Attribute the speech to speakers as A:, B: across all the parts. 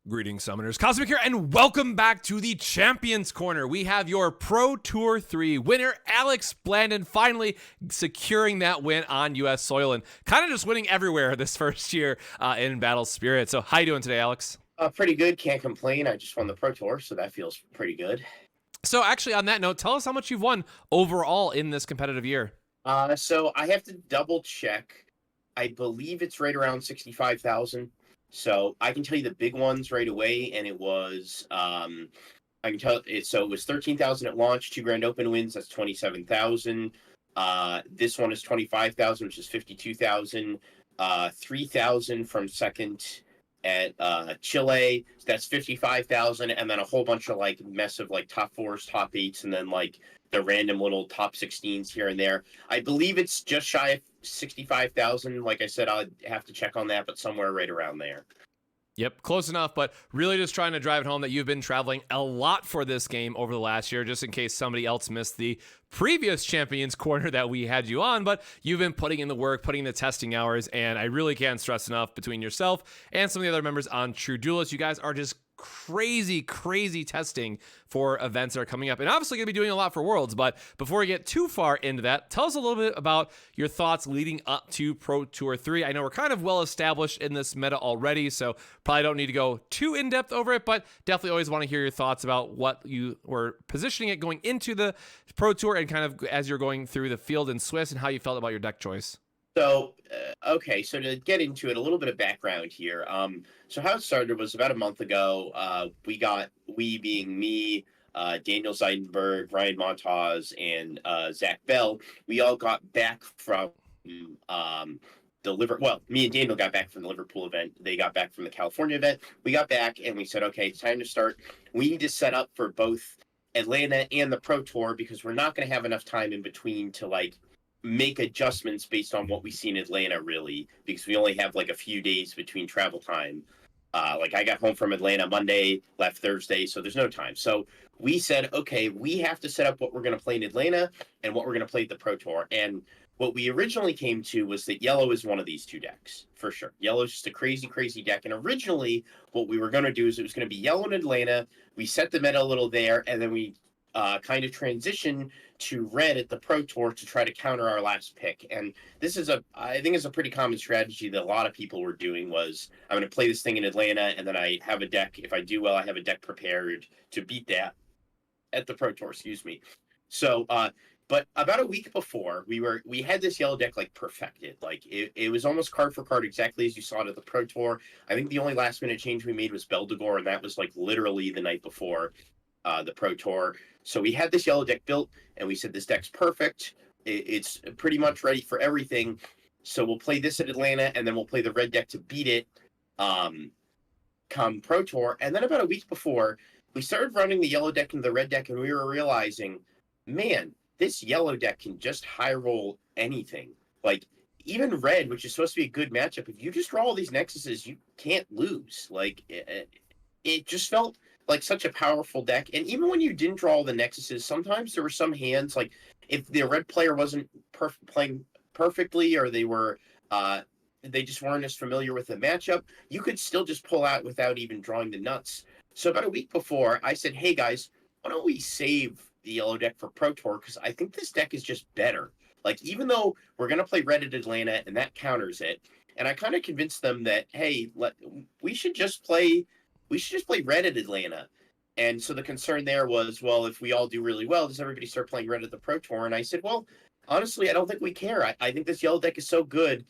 A: Greetings, Summoners. Cosmic here, and welcome back to the Champions Corner. We have your Pro Tour 3 winner, Alex Blandin, finally securing that win on U.S. soil and kind of just winning everywhere this first year in Battle Spirit. So how you doing today, Alex?
B: Pretty good. Can't complain. I just won the Pro Tour, so that feels pretty good.
A: So actually, on that note, tell us how much you've won overall in this competitive year.
B: So I have to double check. I believe it's right around 65,000. So I can tell you the big ones right away, and it was I can tell it. So it was 13,000 at launch, 2 Grand Open wins. That's 27,000. This one is 25,000, which is 52,000. 3,000 from second at Chile. So that's 55,000, and then a whole bunch of like mess of like top fours, top eights, and then like the random little top 16s here and there. I believe it's just shy of 65,000. Like I said, I'll have to check on that, but somewhere right around there.
A: Yep, close enough, but really just trying to drive it home that you've been traveling a lot for this game over the last year, just in case somebody else missed the previous Champions Corner that we had you on, but you've been putting in the work, putting in the testing hours, and I really can't stress enough between yourself and some of the other members on True Duelist, you guys are just crazy testing for events that are coming up, and obviously going to be doing a lot for Worlds. But before we get too far into that, tell us a little bit about your thoughts leading up to Pro Tour 3. I know we're kind of well established in this meta already, so probably don't need to go too in-depth over it, but definitely always want to hear your thoughts about what you were positioning it going into the Pro Tour and kind of as you're going through the field in Swiss and how you felt about your deck choice.
B: So, okay, so to get into it, a little bit of background here. So how it started was about a month ago. We being me, Daniel Zeidenberg, Ryan Montaz, and Zach Bell, we all got back from me and Daniel got back from the Liverpool event. They got back from the California event. We got back and we said, okay, it's time to start. We need to set up for both Atlanta and the Pro Tour because we're not going to have enough time in between to like make adjustments based on what we see in Atlanta, really, because we only have like a few days between travel time. Like I got home from Atlanta Monday, left Thursday, so there's no time. So we said, okay, we have to set up what we're going to play in Atlanta and what we're going to play at the Pro Tour. And what we originally came to was that yellow is one of these two decks, for sure. Yellow is just a crazy deck. And originally, what we were going to do is it was going to be yellow in Atlanta. We set the meta a little there, and then we kind of transition to red at the Pro Tour to try to counter our last pick. And this is I think it's a pretty common strategy that a lot of people were doing was, I'm going to play this thing in Atlanta, and then I have a deck. If I do well, I have a deck prepared to beat that at the Pro Tour, excuse me. So, but about a week before, we had this yellow deck like perfected. Like it was almost card for card exactly as you saw it at the Pro Tour. I think the only last minute change we made was Beldegor, and that was like literally the night before the Pro Tour. So we had this yellow deck built, and we said this deck's perfect. It's pretty much ready for everything. So we'll play this at Atlanta, and then we'll play the red deck to beat it come Pro Tour. And then about a week before, we started running the yellow deck and the red deck, and we were realizing, man, this yellow deck can just high roll anything. Like, even red, which is supposed to be a good matchup, if you just draw all these Nexuses, you can't lose. Like, it just felt like such a powerful deck. And even when you didn't draw all the Nexuses, sometimes there were some hands, like if the red player wasn't playing perfectly, or they just weren't as familiar with the matchup, you could still just pull out without even drawing the nuts. So about a week before, I said, hey guys, why don't we save the yellow deck for Pro Tour? Because I think this deck is just better. Like, even though we're going to play red at Atlanta and that counters it, and I kind of convinced them that, hey, we should just play red at Atlanta. And so the concern there was, well, if we all do really well, does everybody start playing red at the Pro Tour? And I said, well, honestly, I don't think we care. I think this yellow deck is so good.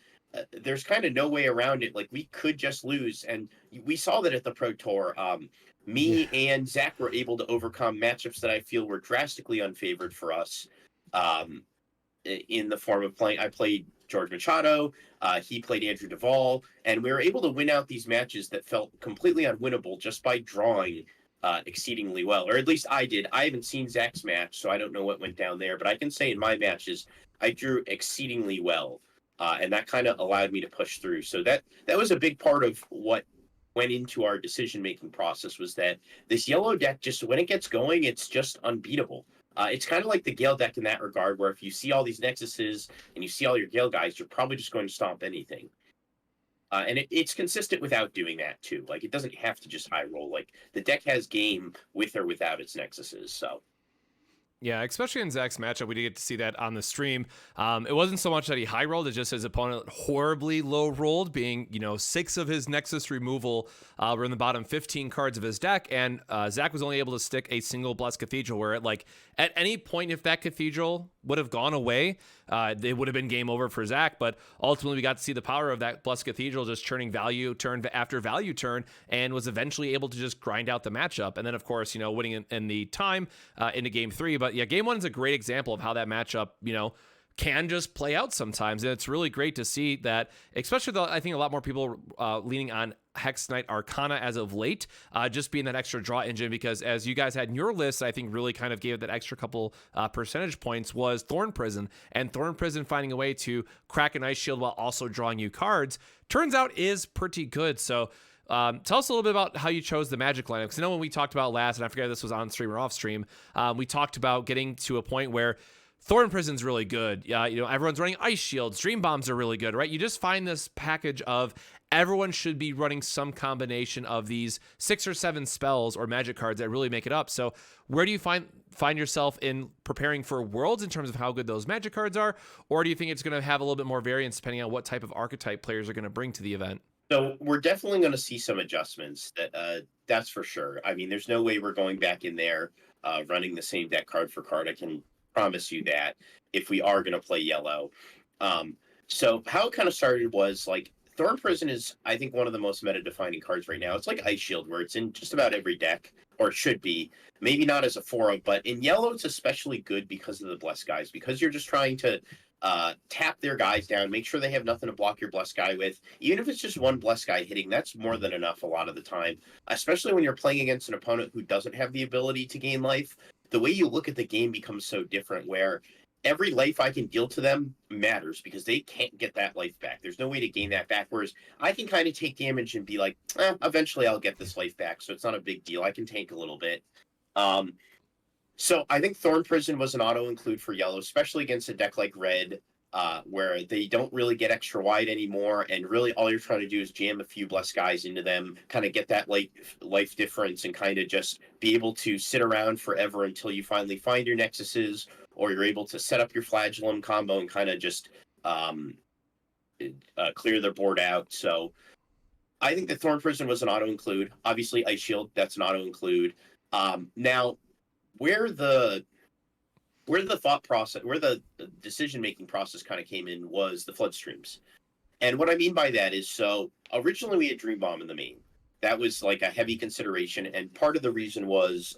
B: There's kind of no way around it. Like, we could just lose. And we saw that at the Pro Tour. Me and Zach were able to overcome matchups that I feel were drastically unfavored for us in the form of I played George Machado, he played Andrew Duvall, and we were able to win out these matches that felt completely unwinnable just by drawing exceedingly well, or at least I did. I haven't seen Zach's match, so I don't know what went down there, but I can say in my matches, I drew exceedingly well, and that kind of allowed me to push through. So that was a big part of what went into our decision-making process, was that this yellow deck, just when it gets going, it's just unbeatable. It's kind of like the Gale deck in that regard, where if you see all these Nexuses and you see all your Gale guys, you're probably just going to stomp anything. And it's consistent without doing that too. Like it doesn't have to just high roll. Like the deck has game with or without its nexuses. So
A: Yeah, especially in Zach's matchup, we did get to see that on the stream. It wasn't so much that he high rolled; it's just his opponent horribly low rolled, being 6 of his Nexus removal were in the bottom 15 cards of his deck, and Zach was only able to stick a single Blessed Cathedral. Where at any point, if that Cathedral would have gone away, it would have been game over for Zach. But ultimately, we got to see the power of that Blessed Cathedral just churning value turn after value turn, and was eventually able to just grind out the matchup. And then, of course, winning in the time into game 3. But yeah, game 1 is a great example of how that matchup, can just play out sometimes. And it's really great to see that, especially though I think a lot more people leaning on Hex Knight Arcana as of late, just being that extra draw engine, because as you guys had in your list, I think really kind of gave it that extra couple percentage points was Thorn Prison. And Thorn Prison finding a way to crack an Ice Shield while also drawing you cards, turns out is pretty good. So tell us a little bit about how you chose the Magic lineup, because I know when we talked about last, and I forget if this was on stream or off stream, we talked about getting to a point where Thorn Prison's really good. Everyone's running Ice Shields. Dream Bombs are really good, right? You just find this package of everyone should be running some combination of these 6 or 7 spells or magic cards that really make it up. So where do you find yourself in preparing for Worlds in terms of how good those magic cards are? Or do you think it's going to have a little bit more variance depending on what type of archetype players are going to bring to the event?
B: So we're definitely going to see some adjustments. That's for sure. I mean, there's no way we're going back in there running the same deck card for card. I can promise you that if we are going to play yellow. So how it kind of started was like Thorn Prison is, I think, one of the most meta-defining cards right now. It's like Ice Shield, where it's in just about every deck, or it should be. Maybe not as a 4-of, but in yellow, it's especially good because of the Blessed Guys, because you're just trying to tap their guys down, make sure they have nothing to block your Blessed Guy with. Even if it's just one Blessed Guy hitting, that's more than enough a lot of the time, especially when you're playing against an opponent who doesn't have the ability to gain life. The way you look at the game becomes so different, where every life I can deal to them matters because they can't get that life back. There's no way to gain that back. Whereas I can kind of take damage and be like, eventually I'll get this life back. So it's not a big deal. I can tank a little bit. So I think Thorn Prison was an auto include for yellow, especially against a deck like red, where they don't really get extra wide anymore. And really all you're trying to do is jam a few Blessed Guys into them, kind of get that life difference and kind of just be able to sit around forever until you finally find your Nexuses, or you're able to set up your Flagellum combo and kind of just clear their board out. So I think that Thorn Prison was an auto include. Obviously Ice Shield, that's an auto include. Now where the thought process, where the decision-making process kind of came in was the flood streams. And what I mean by that is, so originally we had Dream Bomb in the main. That was like a heavy consideration. And part of the reason was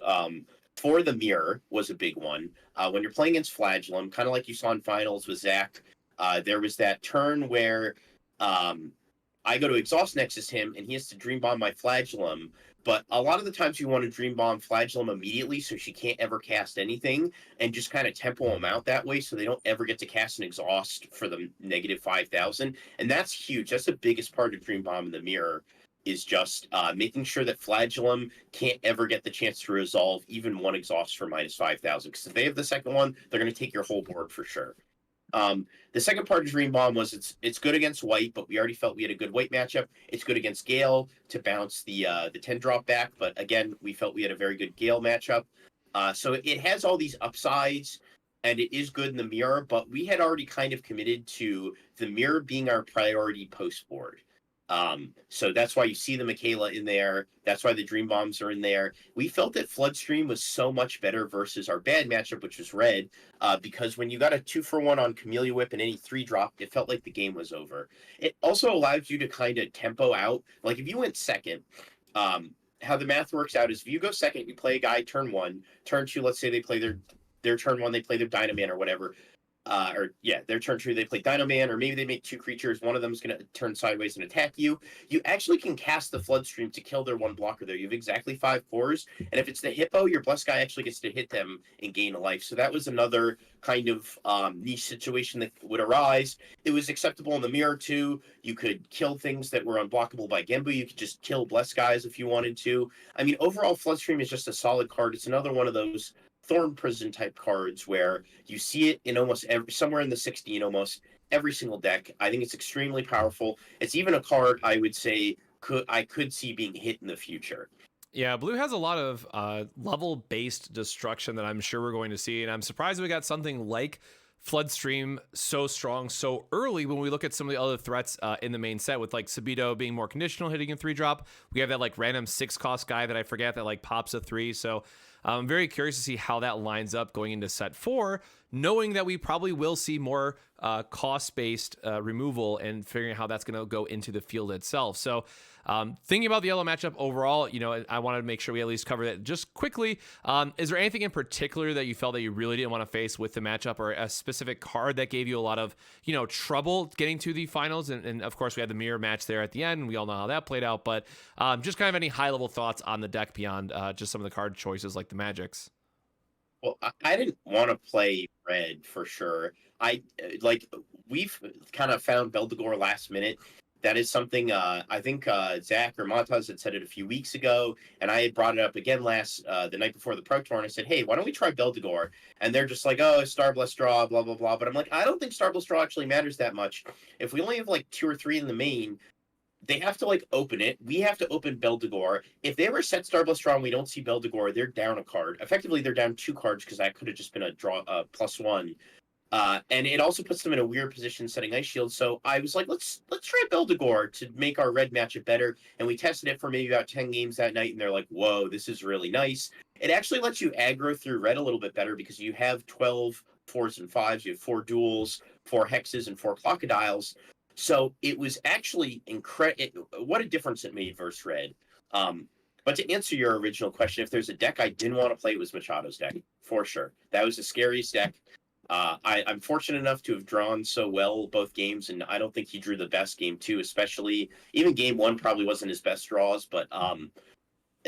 B: for the mirror was a big one. When you're playing against Flagellum, kind of like you saw in finals with Zach, there was that turn where I go to Exhaust Nexus him and he has to Dream Bomb my Flagellum. But a lot of the times you want to Dream Bomb Flagellum immediately so she can't ever cast anything, and just kind of tempo them out that way so they don't ever get to cast an Exhaust for the negative 5,000. And that's huge. That's the biggest part of Dream Bomb in the mirror, is just making sure that Flagellum can't ever get the chance to resolve even one Exhaust for minus 5,000. Because if they have the second one, they're going to take your whole board for sure. The second part of Dream Bomb was it's good against white, but we already felt we had a good white matchup. It's good against Gale to bounce the 10 drop back, but again, we felt we had a very good Gale matchup. So it has all these upsides, and it is good in the mirror, but we had already kind of committed to the mirror being our priority post board. So that's why you see the Michaela in there. That's why the Dream Bombs are in there. We felt that Floodstream was so much better versus our bad matchup, which was red, because when you got a 2-for-1 on Camellia Whip and any 3-drop, it felt like the game was over. It also allowed you to kind of tempo out. Like if you went second, how the math works out is if you go second, you play a guy turn 1, turn 2, let's say they play their turn 1, they play their Dynaman or whatever. Their turn 2, they play Dynaman, or maybe they make 2 creatures. One of them is going to turn sideways and attack you. You actually can cast the Floodstream to kill their one blocker there. You have exactly 5 cores, and if it's the Hippo, your Blessed Guy actually gets to hit them and gain a life. So that was another kind of niche situation that would arise. It was acceptable in the mirror too. You could kill things that were unblockable by Genbu. You could just kill Blessed Guys if you wanted to. I mean, overall, Floodstream is just a solid card. It's another one of those Thorn Prison type cards where you see it in almost somewhere in the 16 almost every single deck. I think it's extremely powerful. It's even a card I would say I could see being hit in the future.
A: Yeah, blue has a lot of level-based destruction that I'm sure we're going to see, and I'm surprised we got something like Floodstream so strong so early when we look at some of the other threats in the main set with like Sabito being more conditional, hitting in 3-drop. We have that like random 6-cost guy that I forget that like pops a 3. So I'm very curious to see how that lines up going into set 4, knowing that we probably will see more cost-based removal and figuring out how that's going to go into the field itself. So thinking about the yellow matchup overall, I wanted to make sure we at least cover that just quickly. Is there anything in particular that you felt that you really didn't want to face with the matchup, or a specific card that gave you a lot of, trouble getting to the finals? And of course, we had the mirror match there at the end, and we all know how that played out. But just kind of any high-level thoughts on the deck beyond just some of the card choices like the Magics?
B: Well, I didn't want to play red for sure. We've kind of found Beldegor last minute. That is something I think Zach or Montaz had said it a few weeks ago, and I had brought it up again the night before the Pro Tour, and I said, hey, why don't we try Beldegor? And they're just like, oh, Starblast Draw, blah, blah, blah. But I'm like, I don't think Starblast Draw actually matters that much. If we only have like 2 or 3 in the main, they have to like open it. We have to open Beldegor. If they ever set Starblast Draw and we don't see Beldegor, they're down a card. Effectively, they're down 2 cards because that could have just been a draw +1. And it also puts them in a weird position setting Ice Shield. So I was like, let's try Beldegor to make our red matchup better. And we tested it for maybe about 10 games that night, and they're like, whoa, this is really nice. It actually lets you aggro through red a little bit better because you have 12 4s and 5s, you have 4 duels, 4 hexes, and 4 crocodiles. So it was actually incredible. What a difference it made versus red. But to answer your original question, if there's a deck I didn't want to play, it was Machado's deck, for sure. That was the scariest deck. I'm fortunate enough to have drawn so well both games, and I don't think he drew the best game too, especially even game 1 probably wasn't his best draws, but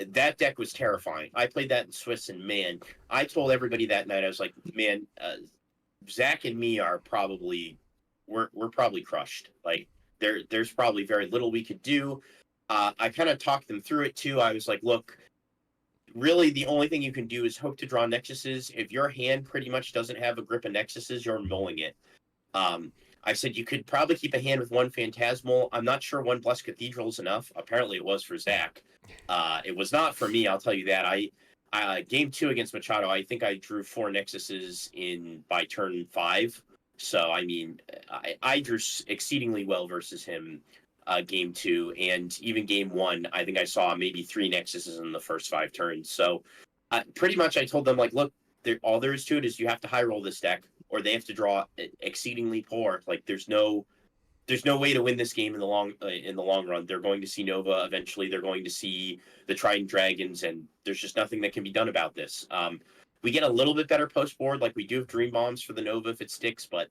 B: that deck was terrifying. I played that in Swiss, and man, I told everybody that night, I was like, man, Zach and me are probably we're probably crushed. Like there's probably very little we could do. I kind of talked them through it too. I was like, look, really the only thing you can do is hope to draw nexuses. If your hand pretty much doesn't have a grip of nexuses, you're mulling it. I said you could probably keep a hand with 1 Phantasmal. I'm not sure 1 Blessed Cathedral is enough. Apparently it was for Zach. It was not for me, I'll tell you that. Game 2 against Machado, I think I drew 4 nexuses by turn 5. So, I mean, I drew exceedingly well versus him game 2. And even game 1, I think I saw maybe 3 nexuses in the first 5 turns. So, pretty much I told them, like, look, all there is to it is you have to high roll this deck, or they have to draw exceedingly poor. Like, there's no way to win this game in the long run. They're going to see Nova eventually. They're going to see the Trident Dragons, and there's just nothing that can be done about this. We get a little bit better post board, like we do have Dream Bombs for the Nova if it sticks, but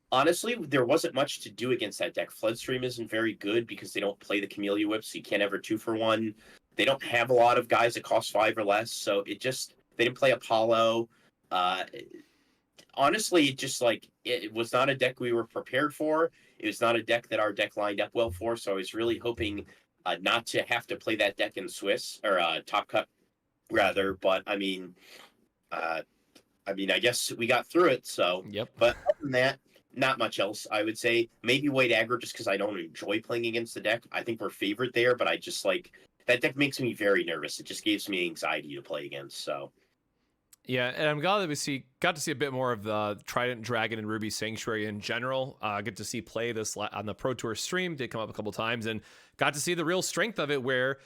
B: honestly, there wasn't much to do against that deck. Floodstream isn't very good because they don't play the Camellia Whip, so you can't ever 2-for-1. They don't have a lot of guys that cost 5 or less, so they didn't play Apollo. Honestly, it was not a deck we were prepared for. It was not a deck that our deck lined up well for, so I was really hoping not to have to play that deck in Swiss, or Top Cut, rather, but I mean, I guess we got through it. So,
A: Yep.
B: But other than that, not much else. I would say maybe Wade aggro just because I don't enjoy playing against the deck. I think we're favored there, but I just that deck makes me very nervous. It just gives me anxiety to play against. So.
A: Yeah, and I'm glad that we got to see a bit more of the Trident Dragon and Ruby Sanctuary in general. Get to see play this on the Pro Tour stream. Did come up a couple times, and got to see the real strength of it, where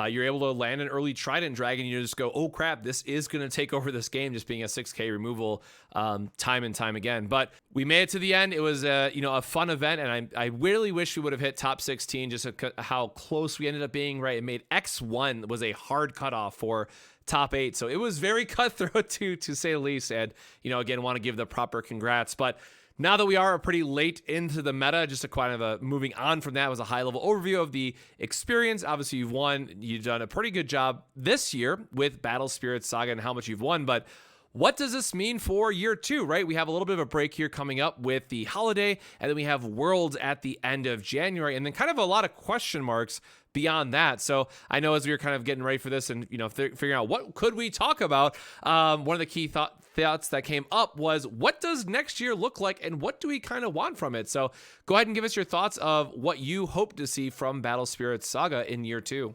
A: you're able to land an early Trident Dragon. You just go, oh crap, this is going to take over this game, just being a 6K removal time and time again. But we made it to the end. It was a fun event, and I really wish we would have hit top 16, just how close we ended up being. Right, it made X1 was a hard cutoff for top 8, so it was very cutthroat to say the least. And again, want to give the proper congrats. But now that we are pretty late into the meta, just a kind of a moving on from that, was a high level overview of the experience. Obviously, you've won. You've done a pretty good job this year with Battle Spirits Saga and how much you've won. But what does this mean for year 2, right? We have a little bit of a break here coming up with the holiday, and then we have Worlds at the end of January, and then kind of a lot of question marks beyond that. So I know as we were kind of getting ready for this and figuring out what could we talk about, one of the key thoughts that came up was, what does next year look like and what do we kind of want from it? So go ahead and give us your thoughts of what you hope to see from Battle Spirits Saga in year 2.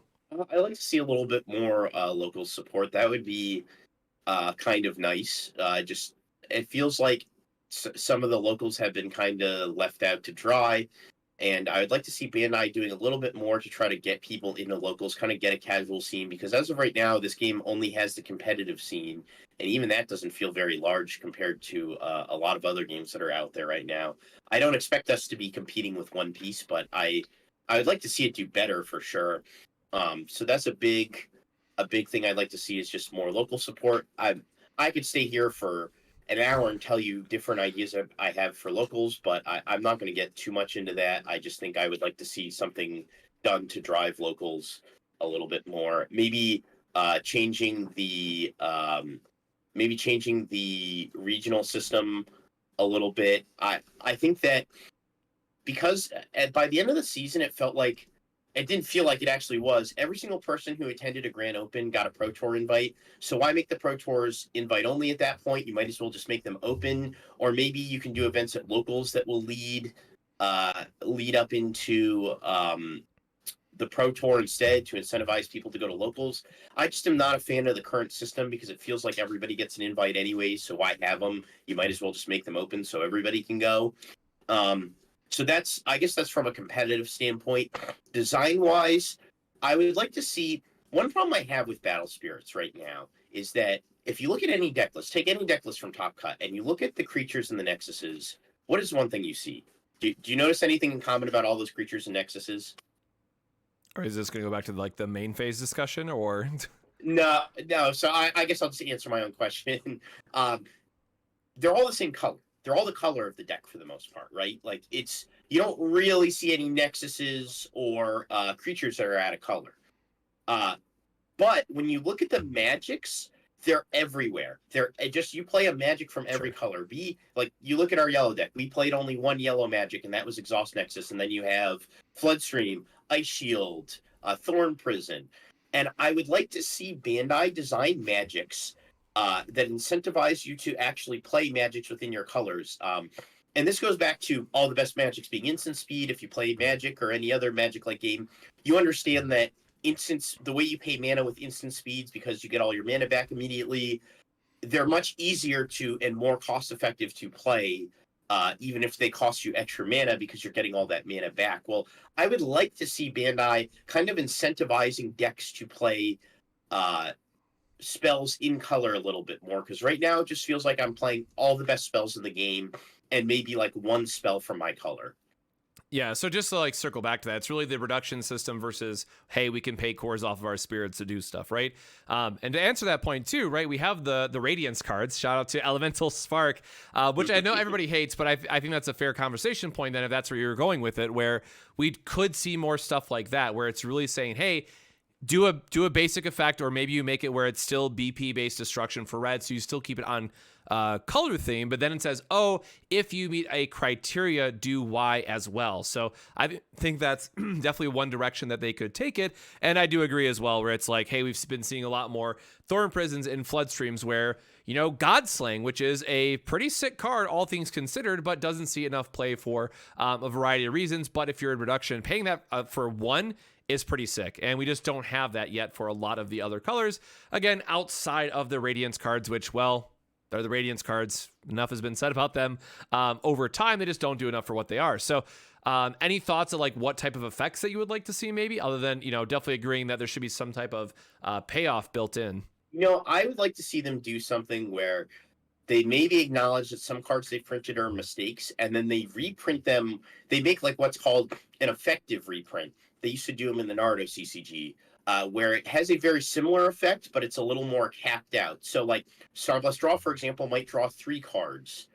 B: I'd like to see a little bit more local support. That would be kind of nice. Just it feels like some of the locals have been kind of left out to dry, and I would like to see Bandai doing a little bit more to try to get people into locals, kind of get a casual scene. Because as of right now, this game only has the competitive scene, and even that doesn't feel very large compared to a lot of other games that are out there right now. I don't expect us to be competing with One Piece, but I would like to see it do better for sure. So that's a big thing I'd like to see is just more local support. I could stay here for an hour and tell you different ideas I have for locals, but I'm not going to get too much into that. I just think I would like to see something done to drive locals a little bit more. Maybe changing the regional system a little bit. I think that because by the end of the season, it didn't feel like it actually was. Every single person who attended a Grand Open got a Pro Tour invite. So why make the Pro Tours invite only at that point? You might as well just make them open, or maybe you can do events at locals that will lead up into the Pro Tour instead to incentivize people to go to locals. I just am not a fan of the current system because it feels like everybody gets an invite anyway. So why have them? You might as well just make them open so everybody can go. So I guess that's from a competitive standpoint. Design wise, I would like to see, one problem I have with Battle Spirits right now is that if you look at any deck list, take any deck list from Top Cut, and you look at the creatures and the nexuses, what is one thing you see? Do you notice anything in common about all those creatures and nexuses?
A: Or is this going to go back to like the main phase discussion, or?
B: No. So I guess I'll just answer my own question. They're all the same color. They're all the color of the deck for the most part, right? Like you don't really see any nexuses or creatures that are out of color. But when you look at the magics, they're everywhere. You play a magic from every color. Like you look at our yellow deck, we played only one yellow magic, and that was Exhaust Nexus, and then you have Floodstream, Ice Shield, Thorn Prison. And I would like to see Bandai design magics that incentivize you to actually play magics within your colors. And this goes back to all the best magics being instant speed. If you play Magic or any other Magic-like game, you understand that the way you pay mana with instant speeds, because you get all your mana back immediately, they're much easier to and more cost-effective to play, even if they cost you extra mana because you're getting all that mana back. Well, I would like to see Bandai kind of incentivizing decks to play spells in color a little bit more, because right now it just feels like I'm playing all the best spells in the game and maybe like one spell from my color.
A: Yeah, so just to like circle back to that, it's really the reduction system versus, hey, we can pay cores off of our spirits to do stuff, right? And to answer that point too, right, we have the Radiance cards. Shout out to Elemental Spark, which I know everybody hates, but I think that's a fair conversation point then if that's where you're going with it, where we could see more stuff like that, where it's really saying, hey, do a basic effect, or maybe you make it where it's still BP based destruction for red, so you still keep it on color theme, but then it says, oh, if you meet a criteria, do Y as well. So I think that's definitely one direction that they could take it. And I do agree as well, where it's like, hey, we've been seeing a lot more Thorn Prisons and Floodstreams where, Godslaying, which is a pretty sick card, all things considered, but doesn't see enough play for a variety of reasons. But if you're in reduction, paying that for one is pretty sick. And we just don't have that yet for a lot of the other colors. Again, outside of the Radiance cards, which, well, they're the Radiance cards. Enough has been said about them. Over time, they just don't do enough for what they are. So any thoughts of like what type of effects that you would like to see maybe, other than, definitely agreeing that there should be some type of payoff built in?
B: I would like to see them do something where they maybe acknowledge that some cards they printed are mistakes, and then they reprint them. They make like what's called an effective reprint. They used to do them in the Naruto CCG, where it has a very similar effect, but it's a little more capped out. So like Starblast Draw, for example, might draw 3 cards.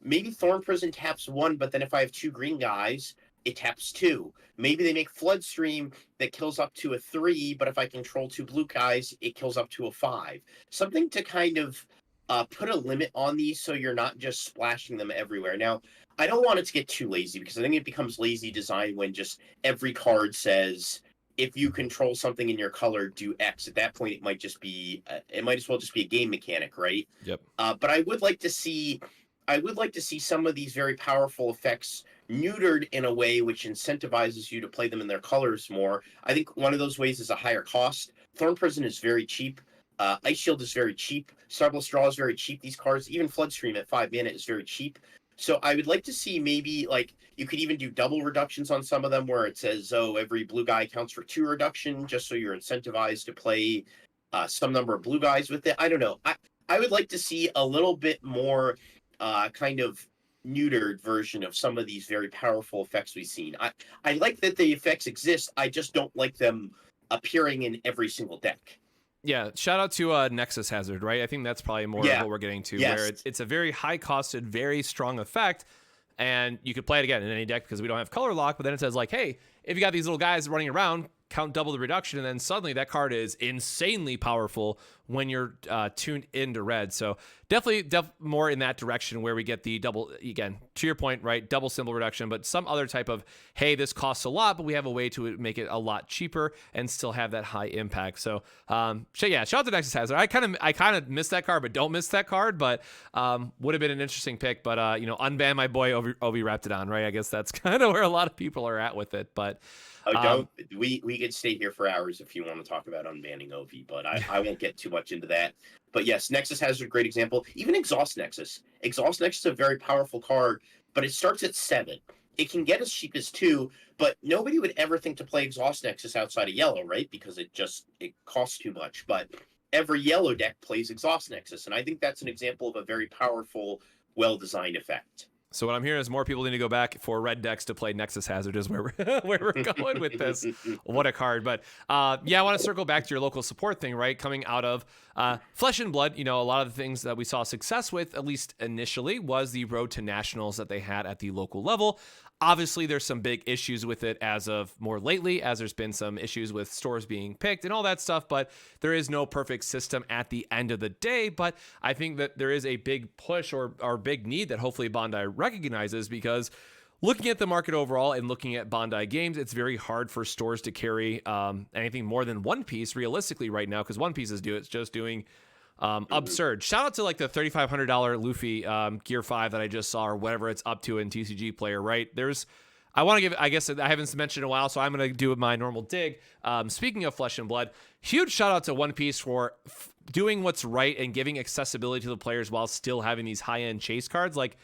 B: Maybe Thorn Prison taps 1, but then if I have 2 green guys, it taps 2. Maybe they make Floodstream that kills up to a 3, but if I control 2 blue guys, it kills up to a 5. Something to kind of put a limit on these so you're not just splashing them everywhere. Now, I don't want it to get too lazy, because I think it becomes lazy design when just every card says if you control something in your color, do X. At that point, it might as well just be a game mechanic, right?
A: Yep.
B: But I would like to see some of these very powerful effects neutered in a way which incentivizes you to play them in their colors more. I think one of those ways is a higher cost. Thorn Prison is very cheap. Ice Shield is very cheap. Starblast Straw is very cheap. These cards, even Floodstream at 5 mana is very cheap. So I would like to see maybe like you could even do double reductions on some of them where it says, oh, every blue guy counts for 2 reduction, just so you're incentivized to play some number of blue guys with it. I don't know. I would like to see a little bit more kind of neutered version of some of these very powerful effects we've seen. I like that the effects exist. I just don't like them appearing in every single deck.
A: Yeah, shout out to Nexus Hazard, right? I think that's probably more of what we're getting to, where it's a very high-costed, very strong effect, and you could play it again in any deck because we don't have color lock, but then it says, like, hey, if you got these little guys running around, count double the reduction, and then suddenly that card is insanely powerful when you're tuned into red. So definitely more in that direction where we get the double, again, to your point, right, double symbol reduction, but some other type of, hey, this costs a lot, but we have a way to make it a lot cheaper and still have that high impact. So yeah, shout out to Nexus Hazard. I kind of missed that card, but don't miss that card, but would have been an interesting pick, but unban my boy Obi Raptidon, right? I guess that's kind of where a lot of people are at with it, but
B: we could stay here for hours if you want to talk about unbanning Ovi, but I won't get too much into that. But yes, Nexus has a great example. Even Exhaust Nexus. Exhaust Nexus is a very powerful card, but it starts at 7. It can get as cheap as 2, but nobody would ever think to play Exhaust Nexus outside of yellow, right? Because it costs too much. But every yellow deck plays Exhaust Nexus, and I think that's an example of a very powerful, well-designed effect.
A: So what I'm hearing is more people need to go back for red decks to play Nexus Hazard is where we're going with this. What a card. But yeah, I want to circle back to your local support thing, right? Coming out of Flesh and Blood, a lot of the things that we saw success with, at least initially, was the road to nationals that they had at the local level. Obviously, there's some big issues with it as of more lately, as there's been some issues with stores being picked and all that stuff, but there is no perfect system at the end of the day. But I think that there is a big push or big need that hopefully Bandai recognizes, because looking at the market overall and looking at Bandai games, it's very hard for stores to carry anything more than one piece realistically right now, because one piece is just doing absurd. Shout out to like the $3,500 Luffy Gear 5 that I just saw, or whatever it's up to in TCG Player, right? I guess I haven't mentioned in a while, so I'm going to do my normal dig. Speaking of Flesh and Blood, huge shout out to One Piece for doing what's right and giving accessibility to the players while still having these high-end chase cards. Like,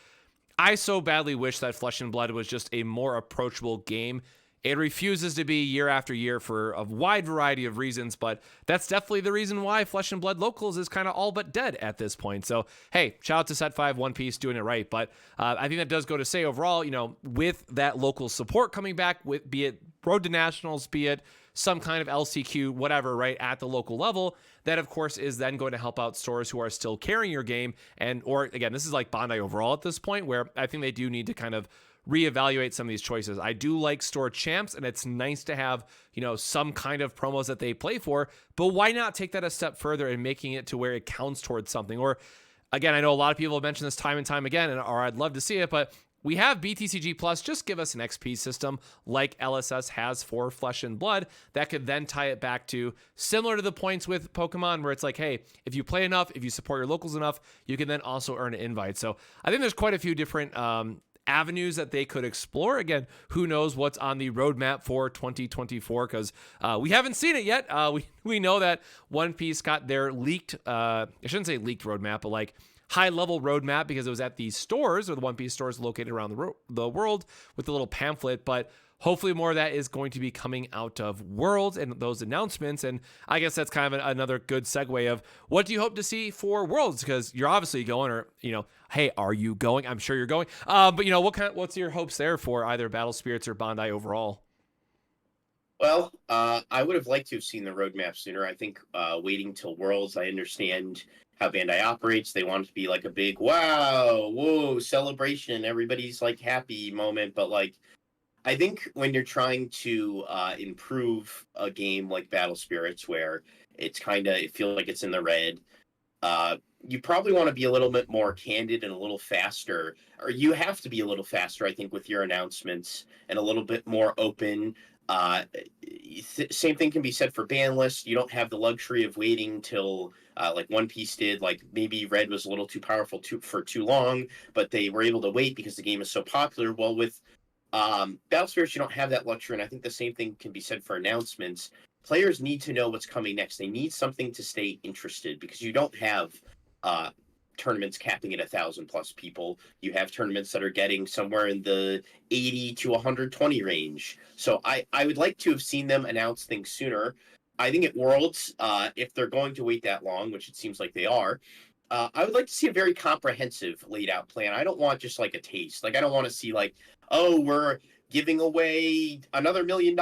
A: I so badly wish that Flesh and Blood was just a more approachable game. It refuses to be year after year for a wide variety of reasons, but that's definitely the reason why Flesh and Blood Locals is kind of all but dead at this point. So, hey, shout out to Set 5, One Piece doing it right. But I think that does go to say overall, with that local support coming back, be it Road to Nationals, be it some kind of LCQ, whatever, right, at the local level, that of course is then going to help out stores who are still carrying your game. Or again, this is like Bandai overall at this point, where I think they do need to kind of reevaluate some of these choices. I do like store champs, and it's nice to have, some kind of promos that they play for, but why not take that a step further and making it to where it counts towards something? Or again, I know a lot of people have mentioned this time and time again, or I'd love to see it, but we have BTCG Plus. Just give us an XP system like LSS has for Flesh and Blood that could then tie it back to similar to the points with Pokemon, where it's like, hey, if you play enough, if you support your locals enough, you can then also earn an invite. So I think there's quite a few different avenues that they could explore. Again, who knows what's on the roadmap for 2024, because we haven't seen it yet. We know that One Piece got their leaked, I shouldn't say leaked roadmap, but like high-level roadmap, because it was at these stores, or the One Piece stores located around the world, with the little pamphlet. But hopefully more of that is going to be coming out of Worlds and those announcements. And I guess that's kind of another good segue of what do you hope to see for Worlds? Because you're obviously going, or, hey, are you going? I'm sure you're going. But, what's your hopes there for either Battle Spirits or Bandai overall?
B: Well, I would have liked to have seen the roadmap sooner. I think waiting till Worlds, I understand how Bandai operates. They want it to be like a big, wow, whoa, celebration, everybody's like happy moment. But like, I think when you're trying to improve a game like Battle Spirits, where it feels like it's in the red, you probably want to be a little bit more candid and a little faster, or you have to be a little faster, I think, with your announcements, and a little bit more open. Same thing can be said for ban lists. You don't have the luxury of waiting till like One Piece did. Like maybe Red was a little too powerful for too long, but they were able to wait because the game is so popular. Well, with Battle Spirits, you don't have that luxury, and I think the same thing can be said for announcements. Players need to know what's coming next. They need something to stay interested because you don't have uh, tournaments capping at 1,000+ people. You have tournaments that are getting somewhere in the 80 to 120 range. So I would like to have seen them announce things sooner. I think at Worlds, if they're going to wait that long, which it seems like they are, I would like to see a very comprehensive laid out plan. I don't want just like a taste. Like I don't want to see like, oh, we're giving away another $1 million,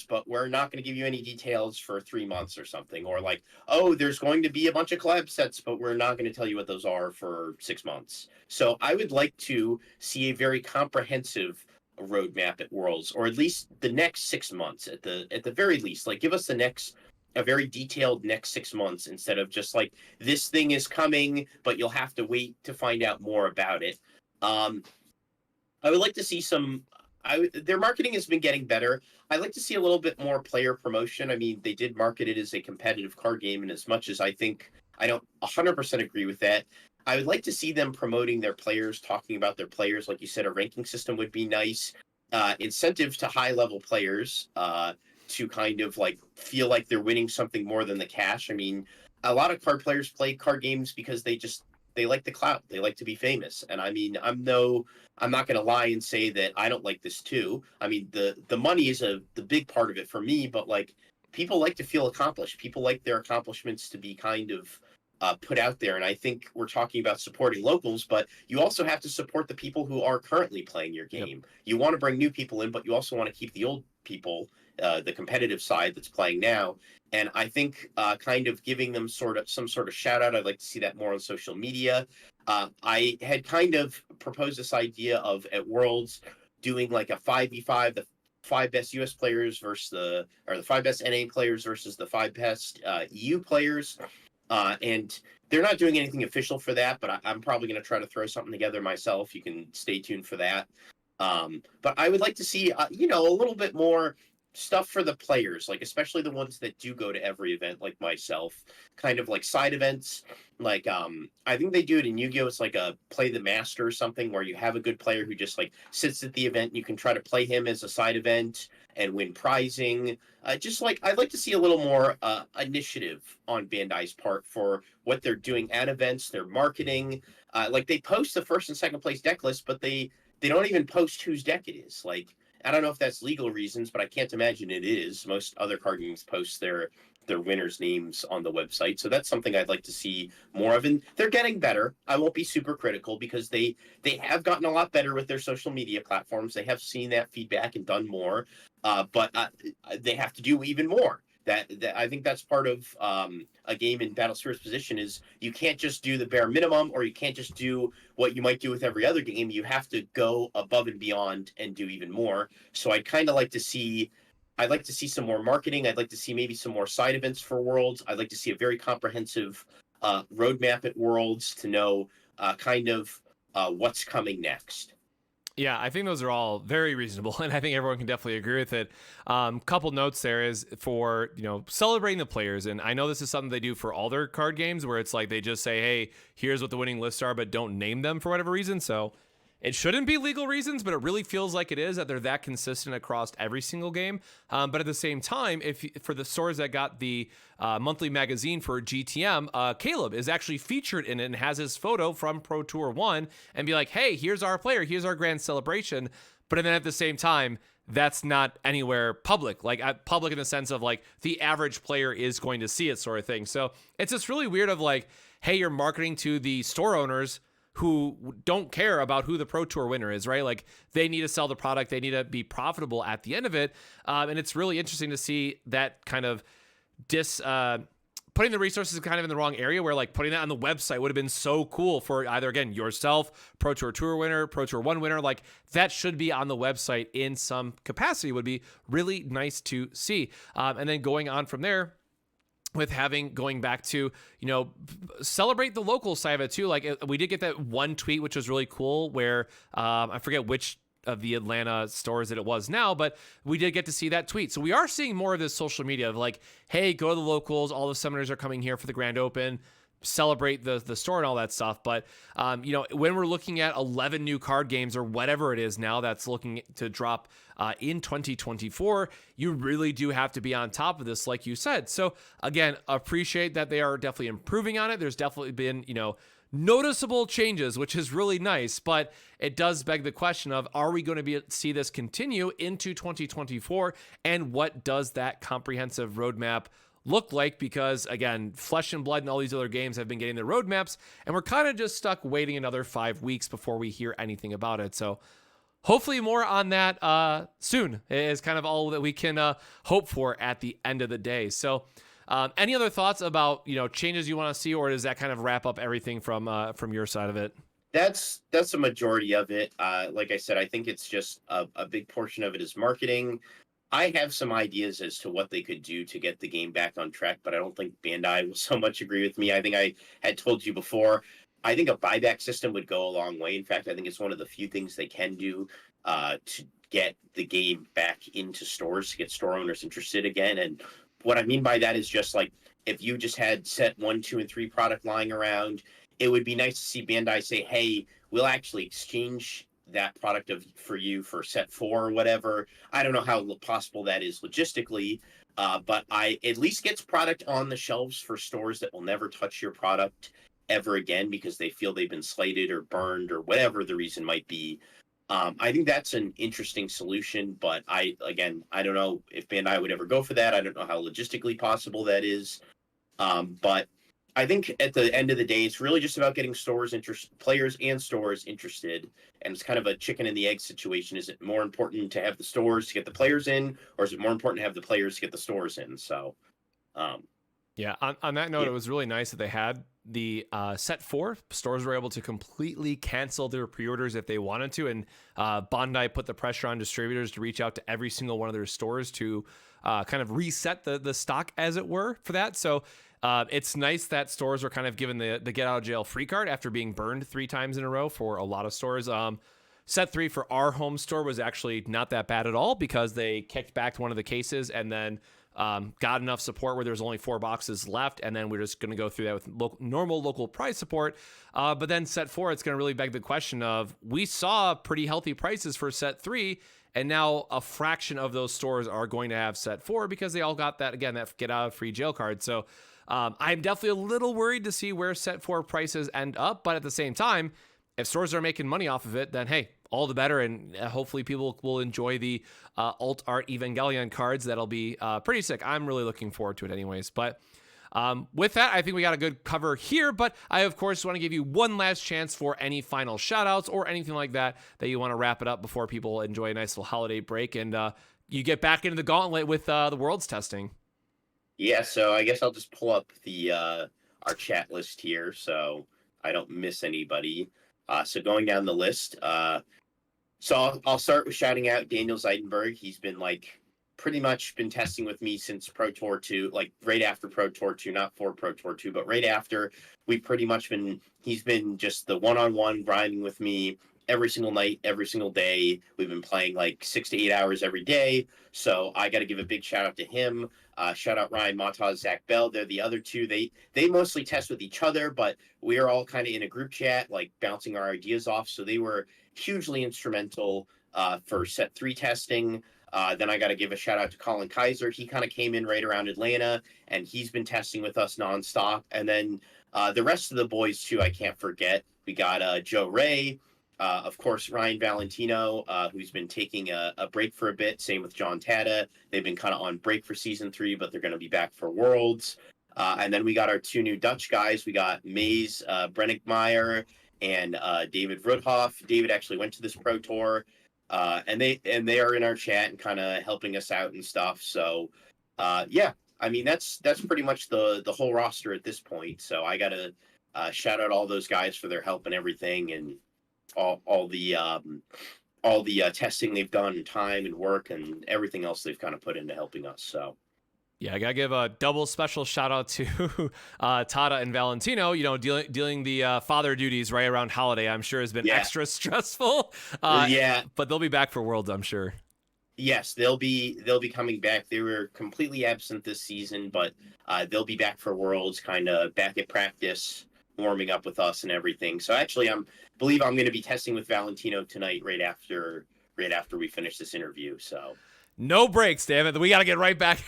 B: but we're not going to give you any details for 3 months or something. Or like, oh, there's going to be a bunch of collab sets, but we're not going to tell you what those are for 6 months. So I would like to see a very comprehensive roadmap at Worlds, or at least the next 6 months at the very least. Like give us a very detailed next 6 months instead of just like this thing is coming, but you'll have to wait to find out more about it. I would like to see their marketing has been getting better. I'd like to see a little bit more player promotion. I mean, they did market it as a competitive card game, and as much as I think I don't 100% agree with that, I would like to see them promoting their players, talking about their players. Like you said, a ranking system would be nice. Incentive to high-level players to kind of like feel like they're winning something more than the cash. I mean, a lot of card players play card games because they like the clout. They like to be famous. And I mean, I'm not going to lie and say that I don't like this too. I mean, the money is the big part of it for me, but like people like to feel accomplished. People like their accomplishments to be kind of put out there. And I think we're talking about supporting locals, but you also have to support the people who are currently playing your game. Yep. You want to bring new people in, but you also want to keep the old people, the competitive side that's playing now. And I think kind of giving them some sort of shout out. I'd like to see that more on social media. I had kind of proposed this idea of at Worlds doing like a 5v5, the 5 best US players versus the 5 best NA players versus the 5 best EU players. And they're not doing anything official for that, but I'm probably going to try to throw something together myself. You can stay tuned for that. But I would like to see, a little bit more stuff for the players, like especially the ones that do go to every event, like myself, kind of like side events. Like, I think they do it in Yu-Gi-Oh! It's like a play the master or something where you have a good player who just like sits at the event and you can try to play him as a side event and win prizing. Just like I'd like to see a little more initiative on Bandai's part for what they're doing at events, their marketing. Like they post the first and second place deck list, but they don't even post whose deck it is. Like I don't know if that's legal reasons, but I can't imagine it is. Most other card games post their winners' names on the website, so that's something I'd like to see more of. And they're getting better. I won't be super critical because they have gotten a lot better with their social media platforms. They have seen that feedback and done more, but they have to do even more. That I think that's part of a game in Battle Spirits position is you can't just do the bare minimum, or you can't just do what you might do with every other game. You have to go above and beyond and do even more. So I'd like to see some more marketing. I'd like to see maybe some more side events for Worlds. I'd like to see a very comprehensive roadmap at Worlds to know what's coming next.
A: Yeah, I think those are all very reasonable, and I think everyone can definitely agree with it. Couple notes there is for, celebrating the players, and I know this is something they do for all their card games, where it's like they just say, hey, here's what the winning lists are, but don't name them for whatever reason, so it shouldn't be legal reasons, but it really feels like it is, that they're that consistent across every single game. But at the same time, for the stores that got the monthly magazine for GTM, Caleb is actually featured in it and has his photo from Pro Tour 1 and be like, hey, here's our player, here's our grand celebration. But then at the same time, that's not anywhere public, like public in the sense of like the average player is going to see it sort of thing. So it's just really weird of like, hey, you're marketing to the store owners who don't care about who the Pro Tour winner is, right? Like they need to sell the product. They need to be profitable at the end of it. And it's really interesting to see that kind of putting the resources kind of in the wrong area, where like putting that on the website would have been so cool for either, again, yourself, Pro Tour winner, Pro Tour 1 winner. Like that should be on the website in some capacity would be really nice to see. And then going on from there, with going back to, celebrate the local side of it too. Like we did get that one tweet, which was really cool, where I forget which of the Atlanta stores that it was now, but we did get to see that tweet. So we are seeing more of this social media of like, hey, go to the locals. All the summoners are coming here for the grand open. Celebrate the store and all that stuff. But, when we're looking at 11 new card games or whatever it is now that's looking to drop in 2024, you really do have to be on top of this, like you said. So again, appreciate that they are definitely improving on it. There's definitely been, noticeable changes, which is really nice, but it does beg the question of, are we going to see this continue into 2024? And what does that comprehensive roadmap look like? Because again, Flesh and Blood and all these other games have been getting their roadmaps, and we're kind of just stuck waiting another 5 weeks before we hear anything about it. So hopefully more on that soon is kind of all that we can hope for at the end of the day. So any other thoughts about, changes you want to see, or does that kind of wrap up everything from your side of it?
B: That's a majority of it. Like I said, I think it's just a big portion of it is marketing. I have some ideas as to what they could do to get the game back on track, but I don't think Bandai will so much agree with me. I think I had told you before, I think a buyback system would go a long way. In fact, I think it's one of the few things they can do to get the game back into stores, to get store owners interested again. And what I mean by that is just like, if you just had set 1, 2, and 3 product lying around, it would be nice to see Bandai say, hey, we'll actually exchange that product for you for set 4 or whatever. I don't know how possible that is logistically, but I at least gets product on the shelves for stores that will never touch your product ever again because they feel they've been slighted or burned or whatever the reason might be. I think that's an interesting solution, but I don't know if Bandai would ever go for that. I don't know how logistically possible that is. But I think at the end of the day, it's really just about getting players and stores interested. And it's kind of a chicken and the egg situation. Is it more important to have the stores to get the players in, or is it more important to have the players to get the stores in? So,
A: yeah, on that note,
B: yeah.
A: It was really nice that they had the set 4. Stores were able to completely cancel their pre-orders if they wanted to. And Bandai put the pressure on distributors to reach out to every single one of their stores to kind of reset the stock, as it were, for that. So it's nice that stores were kind of given the get out of jail free card after being burned 3 times in a row for a lot of stores. Set 3 for our home store was actually not that bad at all because they kicked back one of the cases and then got enough support where there's only 4 boxes left, and then we're just going to go through that with normal local price support. But then set 4, it's going to really beg the question of, we saw pretty healthy prices for set 3, and now a fraction of those stores are going to have set 4 because they all got that get out of free jail card. So I'm definitely a little worried to see where set 4 prices end up, but at the same time, if stores are making money off of it, then hey, all the better, and hopefully people will enjoy the alt art Evangelion cards. That'll be pretty sick. I'm really looking forward to it anyways. But with that, I think we got a good cover here, but I, of course, want to give you one last chance for any final shout-outs or anything like that you want to wrap it up before people enjoy a nice little holiday break and you get back into the gauntlet with the Worlds testing.
B: Yeah, so I guess I'll just pull up the our chat list here so I don't miss anybody. So going down the list, so I'll start with shouting out Daniel Zeidenberg. He's been pretty much been testing with me since Pro Tour 2, right after Pro Tour 2, not for Pro Tour 2, but right after. He's been just the one-on-one grinding with me every single night, every single day. We've been playing 6 to 8 hours every day. So I got to give a big shout out to him. Shout out Ryan Mata, Zach Bell. They're the other two. They mostly test with each other, but we're all kind of in a group chat, bouncing our ideas off. So they were hugely instrumental for set 3 testing. Then I got to give a shout out to Colin Kaiser. He kind of came in right around Atlanta, and he's been testing with us nonstop. And then the rest of the boys too, I can't forget. We got Joe Ray, of course, Ryan Valentino, who's been taking a break for a bit. Same with John Tata. They've been kind of on break for season 3, but they're going to be back for Worlds. And then we got our 2 new Dutch guys. We got Maze Brennigmeyer and David Rudhoff. David actually went to this Pro Tour. And they are in our chat and kind of helping us out and stuff. So, yeah, I mean, that's pretty much the whole roster at this point. So I got to shout out all those guys for their help and everything, and all the testing they've done, and time and work and everything else they've kind of put into helping us. So,
A: Yeah, I gotta give a double special shout out to Tata and Valentino. You know, dealing the father duties right around holiday, I'm sure has been
B: Yeah.
A: extra stressful.
B: Yeah.
A: But they'll be back for Worlds, I'm sure.
B: Yes, they'll be coming back. They were completely absent this season, but they'll be back for Worlds, kind of back at practice, warming up with us and everything. So actually, believe I'm going to be testing with Valentino tonight, right after we finish this interview. So
A: No breaks, damn it. We gotta get right back.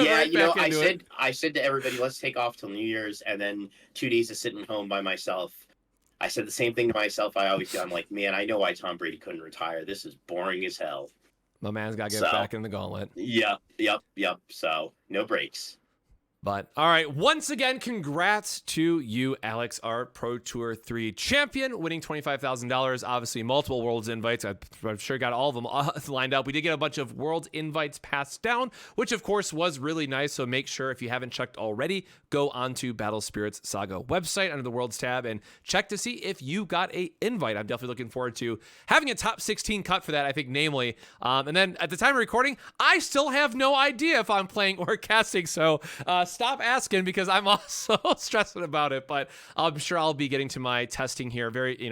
B: yeah,
A: right back
B: I
A: into
B: said
A: it.
B: I said to everybody, let's take off till New Year's, and then 2 days of sitting home by myself. I said the same thing to myself. I always do. I'm like, man, I know why Tom Brady couldn't retire. This is boring as hell.
A: My man's gotta get back in the gauntlet.
B: Yep. So no breaks.
A: But all right, once again, congrats to you, Alex, our Pro Tour 3 champion, winning $25,000. Obviously, multiple Worlds invites. I'm sure got all of them lined up. We did get a bunch of Worlds invites passed down, which of course was really nice. So make sure, if you haven't checked already, go onto Battle Spirits Saga website under the Worlds tab and check to see if you got a invite. I'm definitely looking forward to having a top 16 cut for that, I think, namely. And then at the time of recording, I still have no idea if I'm playing or casting. So stop asking, because I'm also stressing about it, but I'm sure I'll be getting to my testing here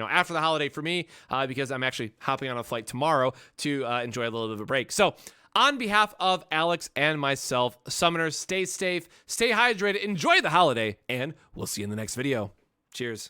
A: after the holiday for me, because I'm actually hopping on a flight tomorrow to enjoy a little bit of a break. So on behalf of Alex and myself, Summoners, stay safe, stay hydrated, enjoy the holiday, and we'll see you in the next video. Cheers.